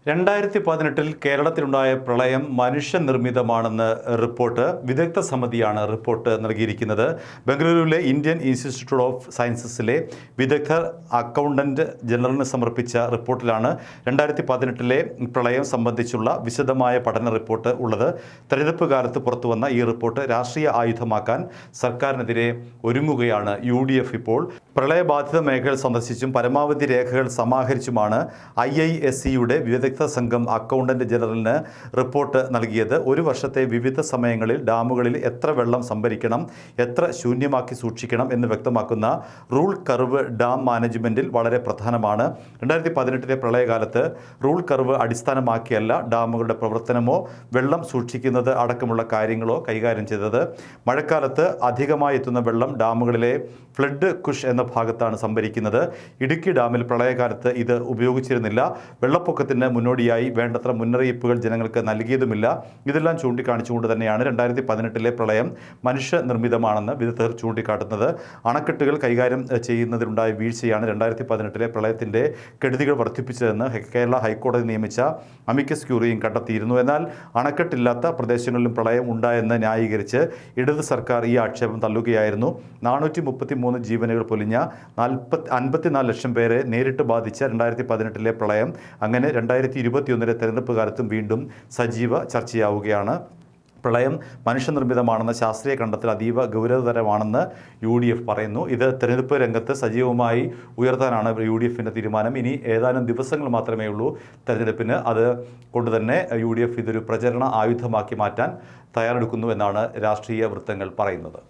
2018 കേരളത്തിലുണ്ടായ പ്രളയം മനുഷ്യനിർമ്മിതമാണെന്ന് റിപ്പോർട്ട് വിദഗ്ധ സമിതിയാണ് റിപ്പോർട്ട് നൽകിയിരിക്കുന്നത്. ബംഗളൂരുവിലെ ഇന്ത്യൻ ഇൻസ്റ്റിറ്റ്യൂട്ട് ഓഫ് സയൻസസിലെ വിദഗ്ധർ അക്കൗണ്ടന്റ് ജനറലിന് സമർപ്പിച്ച റിപ്പോർട്ടിലാണ് 2018 പ്രളയം സംബന്ധിച്ചുള്ള വിശദമായ പഠന റിപ്പോർട്ട് ഉള്ളത്. തെരഞ്ഞെടുപ്പ് കാലത്ത് പുറത്തുവന്ന ഈ റിപ്പോർട്ട് രാഷ്ട്രീയ ആയുധമാക്കാൻ സർക്കാരിനെതിരെ ഒരുങ്ങുകയാണ് UDF. ഇപ്പോൾ പ്രളയബാധിത മേഖലകൾ സന്ദർശിച്ചും പരമാവധി രേഖകൾ സമാഹരിച്ചുമാണ് IISCയുടെ വിദഗ്ധ സംഘം അക്കൗണ്ടന്റ് ജനറലിന് റിപ്പോർട്ട് നൽകിയത്. ഒരു വർഷത്തെ വിവിധ സമയങ്ങളിൽ ഡാമുകളിൽ എത്ര വെള്ളം സംഭരിക്കണം, എത്ര ശൂന്യമാക്കി സൂക്ഷിക്കണം എന്ന് വ്യക്തമാക്കുന്ന റൂൾ കർവ് ഡാം മാനേജ്മെൻറ്റിൽ വളരെ പ്രധാനമാണ്. 2018 പ്രളയകാലത്ത് റൂൾ കർവ് അടിസ്ഥാനമാക്കിയല്ല ഡാമുകളുടെ പ്രവർത്തനമോ വെള്ളം സൂക്ഷിക്കുന്നത് അടക്കമുള്ള കാര്യങ്ങളോ കൈകാര്യം ചെയ്തത്. മഴക്കാലത്ത് അധികമായി എത്തുന്ന വെള്ളം ഡാമുകളിലെ ഫ്ലഡ് കുഷ് എന്ന ഭാഗത്താണ് സംഭരിക്കുന്നത്. ഇടുക്കി ഡാമിൽ പ്രളയകാലത്ത് ഇത് ഉപയോഗിച്ചിരുന്നില്ല. വെള്ളപ്പൊക്കത്തിന് മുന്നോടിയായി വേണ്ടത്ര മുന്നറിയിപ്പുകൾ ജനങ്ങൾക്ക് നൽകിയതുമില്ല. ഇതെല്ലാം ചൂണ്ടിക്കാണിച്ചുകൊണ്ട് തന്നെയാണ് 2018 പ്രളയം മനുഷ്യനിർമ്മിതമാണെന്ന് വിദഗ്ധർ ചൂണ്ടിക്കാട്ടുന്നത്. അണക്കെട്ടുകൾ കൈകാര്യം ചെയ്യുന്നതിലുണ്ടായ വീഴ്ചയാണ് 2018 പ്രളയത്തിൻ്റെ കെടുതികൾ വർദ്ധിപ്പിച്ചതെന്ന് കേരള ഹൈക്കോടതി നിയമിച്ച അമിക്കസ് ക്യൂറിയും കണ്ടെത്തിയിരുന്നു. എന്നാൽ അണക്കെട്ടില്ലാത്ത പ്രദേശങ്ങളിലും പ്രളയം ഉണ്ടായെന്ന് ന്യായീകരിച്ച് ഇടത് സർക്കാർ ഈ ആക്ഷേപം തള്ളുകയായിരുന്നു. 433 ജീവനുകൾ പൊലിഞ്ഞ 54 ലക്ഷം പേരെ നേരിട്ട് ബാധിച്ച 2018 പ്രളയം അങ്ങനെ 2021 തെരഞ്ഞെടുപ്പ് കാലത്തും വീണ്ടും സജീവ ചർച്ചയാവുകയാണ്. പ്രളയം മനുഷ്യനിർമ്മിതമാണെന്ന ശാസ്ത്രീയ കണ്ടെത്തൽ അതീവ ഗൗരവതരമാണെന്ന് UDF പറയുന്നു. ഇത് തെരഞ്ഞെടുപ്പ് രംഗത്ത് സജീവമായി ഉയർത്താനാണ് UDFിൻ്റെ തീരുമാനം. ഇനി ഏതാനും ദിവസങ്ങൾ മാത്രമേ ഉള്ളൂ തെരഞ്ഞെടുപ്പിന്. അത് കൊണ്ട് തന്നെ UDF ഇതൊരു പ്രചരണ ആയുധമാക്കി മാറ്റാൻ തയ്യാറെടുക്കുന്നു എന്നാണ് രാഷ്ട്രീയ വൃത്തങ്ങൾ പറയുന്നത്.